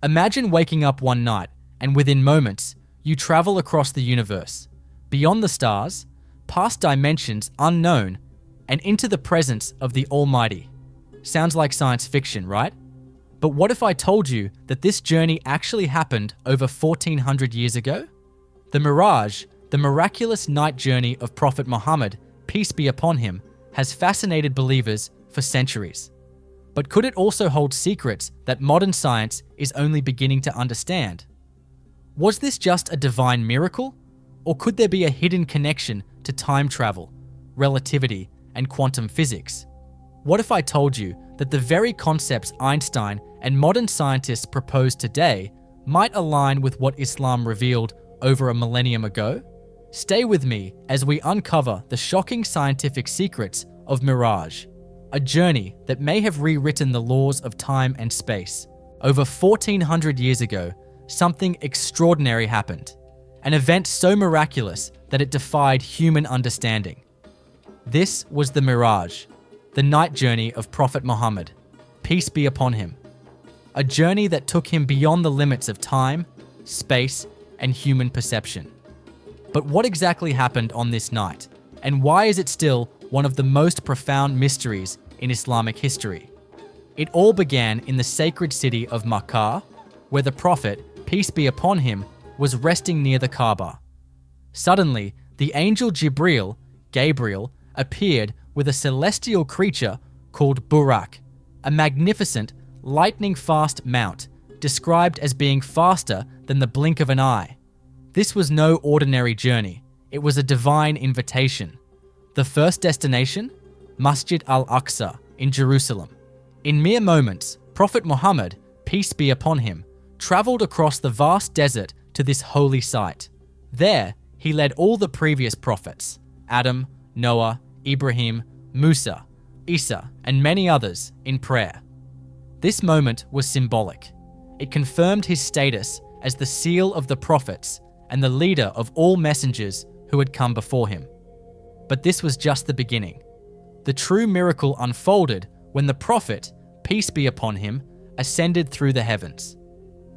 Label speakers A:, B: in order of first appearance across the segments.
A: Imagine waking up one night and within moments, you travel across the universe, beyond the stars, past dimensions unknown, and into the presence of the Almighty. Sounds like science fiction, right? But what if I told you that this journey actually happened over 1400 years ago? The Miraj, the miraculous night journey of Prophet Muhammad, peace be upon him, has fascinated believers for centuries. But could it also hold secrets that modern science is only beginning to understand? Was this just a divine miracle? Or could there be a hidden connection to time travel, relativity, and quantum physics? What if I told you that the very concepts Einstein and modern scientists propose today might align with what Islam revealed over a millennium ago? Stay with me as we uncover the shocking scientific secrets of Miraj, a journey that may have rewritten the laws of time and space. Over 1400 years ago, something extraordinary happened, an event so miraculous that it defied human understanding. This was the Miraj, the night journey of Prophet Muhammad, peace be upon him. A journey that took him beyond the limits of time, space, and human perception. But what exactly happened on this night, and why is it still one of the most profound mysteries in Islamic history? It all began in the sacred city of Mecca, where the Prophet, peace be upon him, was resting near the Kaaba. Suddenly, the angel Jibril, Gabriel, appeared with a celestial creature called Burak, a magnificent, lightning-fast mount, described as being faster than the blink of an eye. This was no ordinary journey. It was a divine invitation. The first destination? Masjid al-Aqsa in Jerusalem. In mere moments, Prophet Muhammad, peace be upon him, traveled across the vast desert to this holy site. There, he led all the previous prophets, Adam, Noah, Ibrahim, Musa, Isa, and many others, in prayer. This moment was symbolic. It confirmed his status as the seal of the prophets and the leader of all messengers who had come before him. But this was just the beginning. The true miracle unfolded when the prophet, peace be upon him, ascended through the heavens.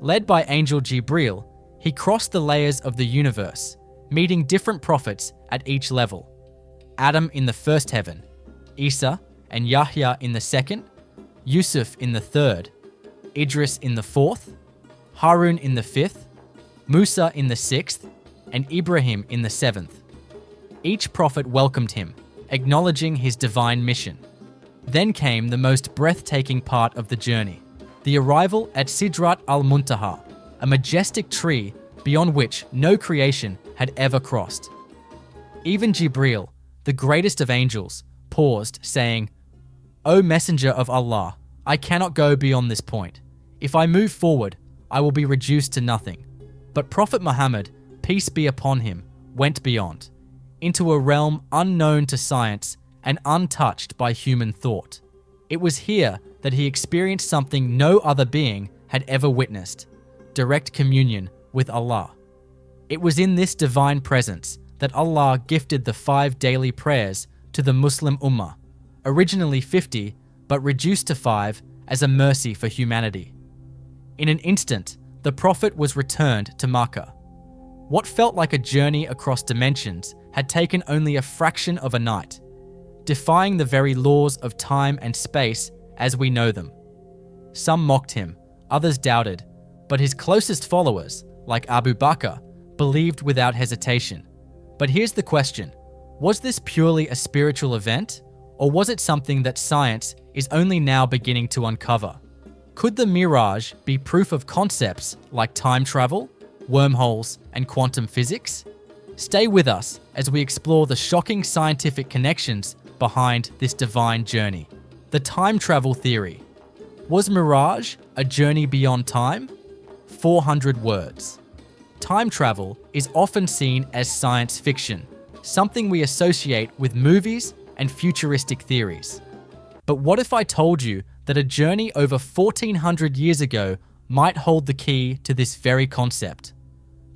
A: Led by angel Jibril, he crossed the layers of the universe, meeting different prophets at each level. Adam in the first heaven, Isa and Yahya in the second, Yusuf in the third, Idris in the fourth, Harun in the fifth, Musa in the sixth, and Ibrahim in the seventh. Each prophet welcomed him, acknowledging his divine mission. Then came the most breathtaking part of the journey, the arrival at Sidrat al-Muntaha, a majestic tree beyond which no creation had ever crossed. Even Jibril, the greatest of angels, paused, saying, "O Messenger of Allah, I cannot go beyond this point. If I move forward, I will be reduced to nothing." But Prophet Muhammad, peace be upon him, went beyond, into a realm unknown to science and untouched by human thought. It was here that he experienced something no other being had ever witnessed: direct communion with Allah. It was in this divine presence that Allah gifted the 5 daily prayers to the Muslim Ummah, originally 50, but reduced to 5 as a mercy for humanity. In an instant, the Prophet was returned to Mecca. What felt like a journey across dimensions had taken only a fraction of a night, defying the very laws of time and space as we know them. Some mocked him, others doubted, but his closest followers, like Abu Bakr, believed without hesitation. But here's the question: was this purely a spiritual event, or was it something that science is only now beginning to uncover? Could the Miraj be proof of concepts like time travel, wormholes, and quantum physics? Stay with us as we explore the shocking scientific connections behind this divine journey. The time travel theory. Was Miraj a journey beyond time? 400 words. Time travel is often seen as science fiction, something we associate with movies and futuristic theories. But what if I told you that a journey over 1400 years ago might hold the key to this very concept?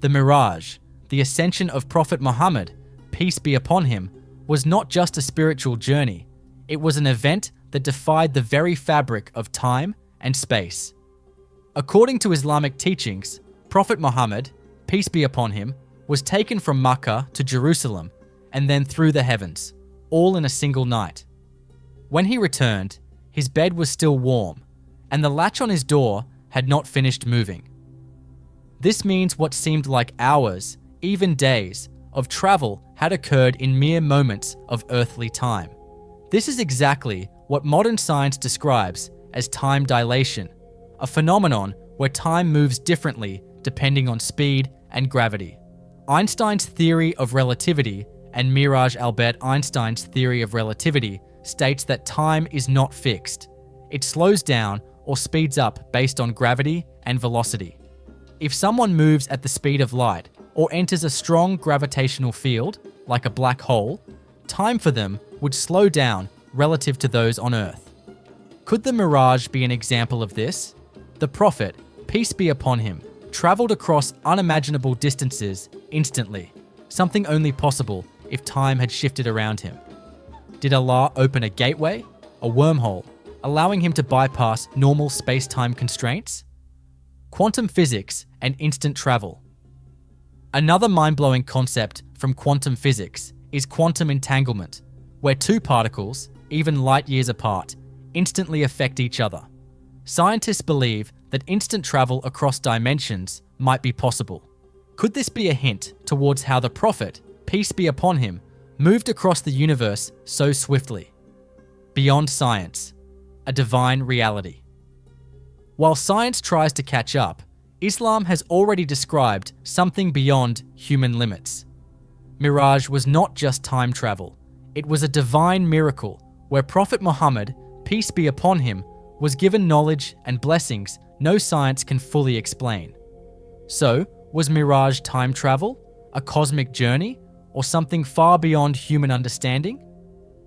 A: The Miraj, the ascension of Prophet Muhammad, peace be upon him, was not just a spiritual journey. It was an event that defied the very fabric of time and space. According to Islamic teachings, Prophet Muhammad, peace be upon him, was taken from Mecca to Jerusalem and then through the heavens, all in a single night. When he returned, his bed was still warm, and the latch on his door had not finished moving. This means what seemed like hours, even days, of travel had occurred in mere moments of earthly time. This is exactly what modern science describes as time dilation, a phenomenon where time moves differently depending on speed and gravity. Einstein's theory of relativity and Miraj Albert Einstein's theory of relativity states that time is not fixed. It slows down or speeds up based on gravity and velocity. If someone moves at the speed of light or enters a strong gravitational field, like a black hole, time for them would slow down relative to those on Earth. Could the Miraj be an example of this? The Prophet, peace be upon him, traveled across unimaginable distances instantly, something only possible if time had shifted around him. Did Allah open a gateway, a wormhole, allowing him to bypass normal space-time constraints? Quantum physics and instant travel. Another mind-blowing concept from quantum physics is quantum entanglement, where two particles, even light years apart, instantly affect each other. Scientists believe that instant travel across dimensions might be possible. Could this be a hint towards how the Prophet, peace be upon him, moved across the universe so swiftly? Beyond science, a divine reality. While science tries to catch up, Islam has already described something beyond human limits. Miraj was not just time travel. It was a divine miracle where Prophet Muhammad, peace be upon him, was given knowledge and blessings no science can fully explain. So, was Miraj time travel, a cosmic journey, or something far beyond human understanding?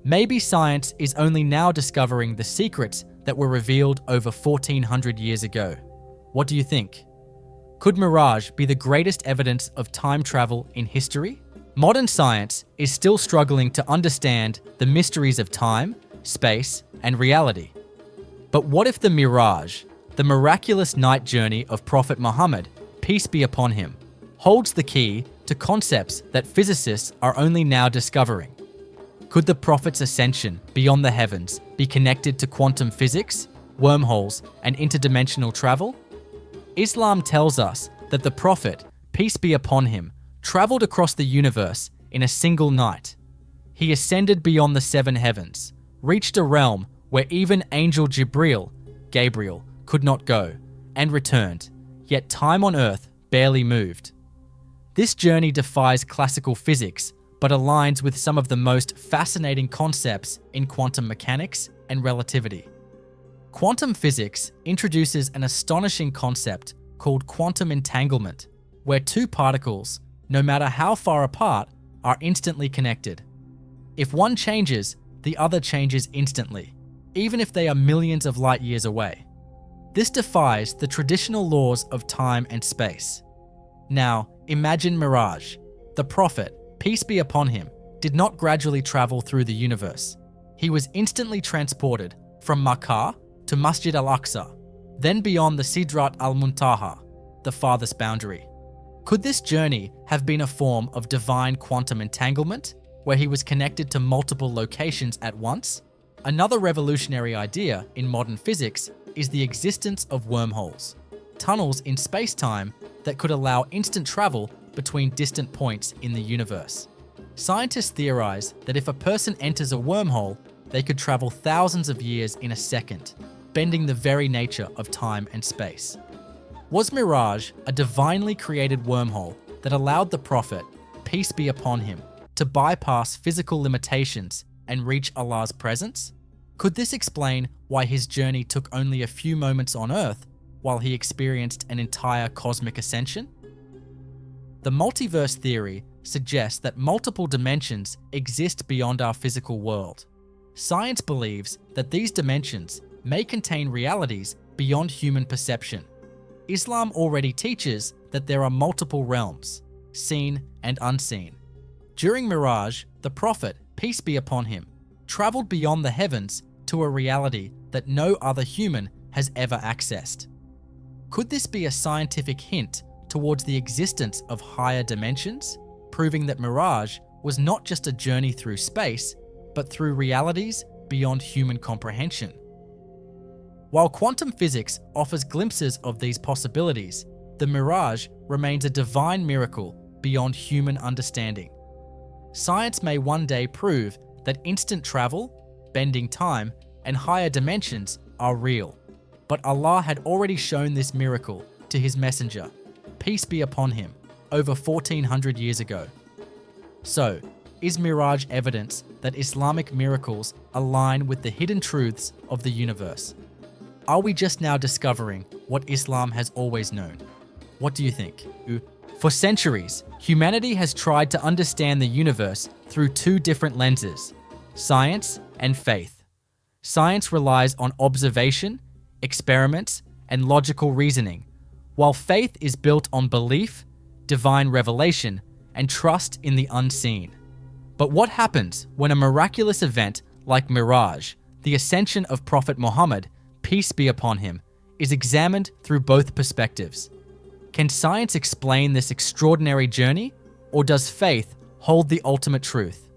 A: Maybe science is only now discovering the secrets that were revealed over 1400 years ago. What do you think? Could Miraj be the greatest evidence of time travel in history? Modern science is still struggling to understand the mysteries of time, space, and reality. But what if the Miraj, the miraculous night journey of Prophet Muhammad, peace be upon him, holds the key to concepts that physicists are only now discovering? Could the Prophet's ascension beyond the heavens be connected to quantum physics, wormholes, and interdimensional travel? Islam tells us that the Prophet, peace be upon him, traveled across the universe in a single night. He ascended beyond the seven heavens, reached a realm where even angel Jibril, Gabriel, could not go, and returned, yet time on earth barely moved. This journey defies classical physics, but aligns with some of the most fascinating concepts in quantum mechanics and relativity. Quantum physics introduces an astonishing concept called quantum entanglement, where two particles, no matter how far apart, are instantly connected. If one changes, the other changes instantly, even if they are millions of light years away. This defies the traditional laws of time and space. Now, imagine Miraj. The Prophet, peace be upon him, did not gradually travel through the universe. He was instantly transported from Mecca to Masjid al-Aqsa, then beyond the Sidrat al-Muntaha, the farthest boundary. Could this journey have been a form of divine quantum entanglement, where he was connected to multiple locations at once? Another revolutionary idea in modern physics is the existence of wormholes, tunnels in space-time that could allow instant travel between distant points in the universe. Scientists theorize that if a person enters a wormhole, they could travel thousands of years in a second, bending the very nature of time and space. Was Miraj a divinely created wormhole that allowed the Prophet, peace be upon him, to bypass physical limitations and reach Allah's presence? Could this explain why his journey took only a few moments on Earth while he experienced an entire cosmic ascension? The multiverse theory suggests that multiple dimensions exist beyond our physical world. Science believes that these dimensions may contain realities beyond human perception. Islam already teaches that there are multiple realms, seen and unseen. During Miraj, the Prophet, peace be upon him, traveled beyond the heavens to a reality that no other human has ever accessed. Could this be a scientific hint towards the existence of higher dimensions, proving that Miraj was not just a journey through space, but through realities beyond human comprehension? While quantum physics offers glimpses of these possibilities, the Miraj remains a divine miracle beyond human understanding. Science may one day prove that instant travel, bending time, and higher dimensions are real. But Allah had already shown this miracle to his messenger, peace be upon him, over 1400 years ago. So, is Miraj evidence that Islamic miracles align with the hidden truths of the universe? Are we just now discovering what Islam has always known? What do you think? For centuries, humanity has tried to understand the universe through two different lenses: science and faith. Science relies on observation, experiments, and logical reasoning, while faith is built on belief, divine revelation, and trust in the unseen. But what happens when a miraculous event like Miraj, the ascension of Prophet Muhammad, peace be upon him, is examined through both perspectives? Can science explain this extraordinary journey, or does faith hold the ultimate truth?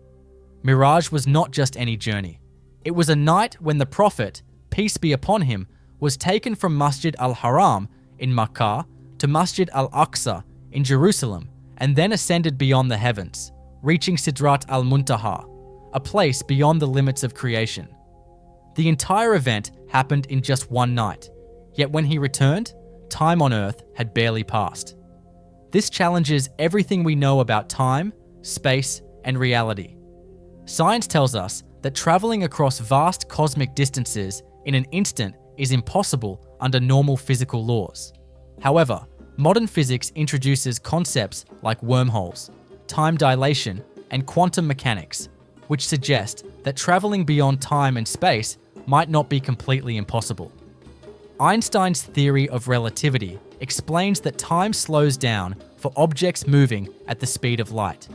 A: Miraj was not just any journey. It was a night when the Prophet, peace be upon him, was taken from Masjid al-Haram in Mecca to Masjid al-Aqsa in Jerusalem, and then ascended beyond the heavens, reaching Sidrat al-Muntaha, a place beyond the limits of creation. The entire event happened in just one night, yet when he returned, time on earth had barely passed. This challenges everything we know about time, space, and reality. Science tells us that traveling across vast cosmic distances in an instant is impossible under normal physical laws. However, modern physics introduces concepts like wormholes, time dilation, and quantum mechanics, which suggest that traveling beyond time and space might not be completely impossible. Einstein's theory of relativity explains that time slows down for objects moving at the speed of light.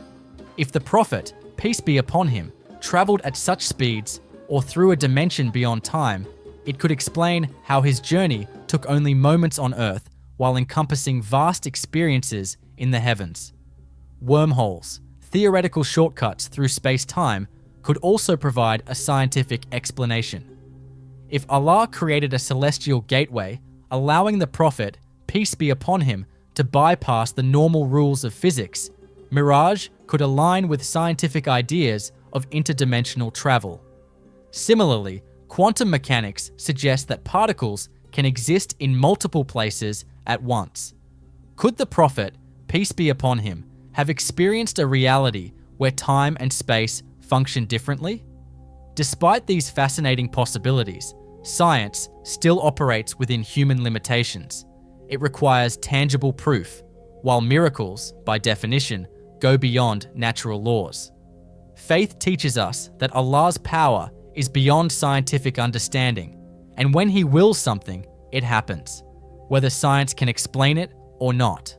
A: If the Prophet, peace be upon him, traveled at such speeds or through a dimension beyond time, it could explain how his journey took only moments on Earth while encompassing vast experiences in the heavens. Wormholes, theoretical shortcuts through space-time, could also provide a scientific explanation. If Allah created a celestial gateway, allowing the Prophet, peace be upon him, to bypass the normal rules of physics, Miraj could align with scientific ideas of interdimensional travel. Similarly, quantum mechanics suggests that particles can exist in multiple places at once. Could the Prophet, peace be upon him, have experienced a reality where time and space function differently? Despite these fascinating possibilities, science still operates within human limitations. It requires tangible proof, while miracles, by definition, go beyond natural laws. Faith teaches us that Allah's power is beyond scientific understanding, and when He wills something, it happens, whether science can explain it or not.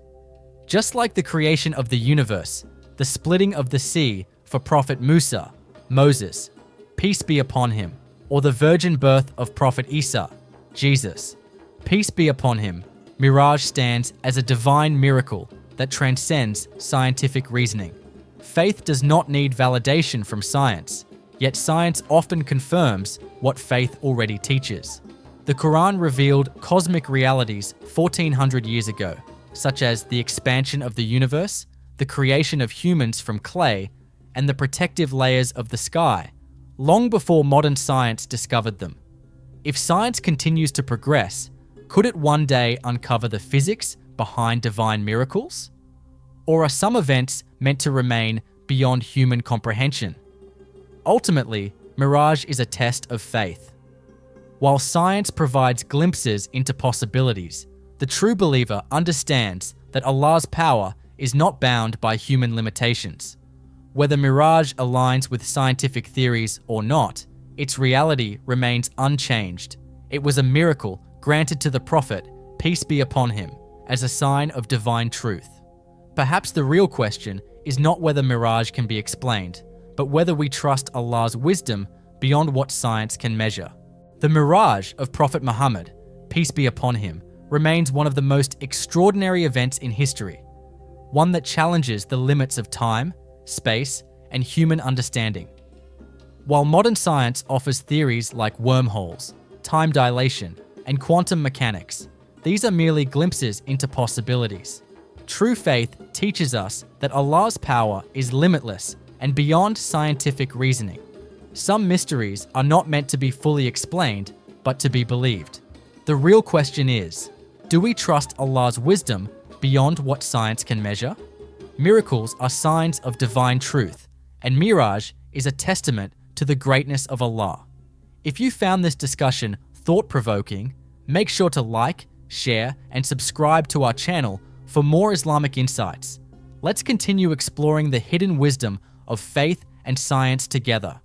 A: Just like the creation of the universe, the splitting of the sea for Prophet Musa, Moses, peace be upon him, or the virgin birth of Prophet Isa, Jesus, peace be upon him, Miraj stands as a divine miracle that transcends scientific reasoning. Faith does not need validation from science, yet science often confirms what faith already teaches. The Quran revealed cosmic realities 1400 years ago, such as the expansion of the universe, the creation of humans from clay, and the protective layers of the sky, long before modern science discovered them. If science continues to progress, could it one day uncover the physics behind divine miracles? Or are some events meant to remain beyond human comprehension? Ultimately, Miraj is a test of faith. While science provides glimpses into possibilities, the true believer understands that Allah's power is not bound by human limitations. Whether Miraj aligns with scientific theories or not, its reality remains unchanged. It was a miracle granted to the Prophet, peace be upon him, as a sign of divine truth. Perhaps the real question is not whether Miraj can be explained, but whether we trust Allah's wisdom beyond what science can measure. The Miraj of Prophet Muhammad, peace be upon him, remains one of the most extraordinary events in history, one that challenges the limits of time, space, and human understanding. While modern science offers theories like wormholes, time dilation, and quantum mechanics, these are merely glimpses into possibilities. True faith teaches us that Allah's power is limitless and beyond scientific reasoning. Some mysteries are not meant to be fully explained, but to be believed. The real question is, do we trust Allah's wisdom beyond what science can measure? Miracles are signs of divine truth, and Miraj is a testament to the greatness of Allah. If you found this discussion thought-provoking, make sure to like, share, and subscribe to our channel for more Islamic insights. Let's continue exploring the hidden wisdom of faith and science together.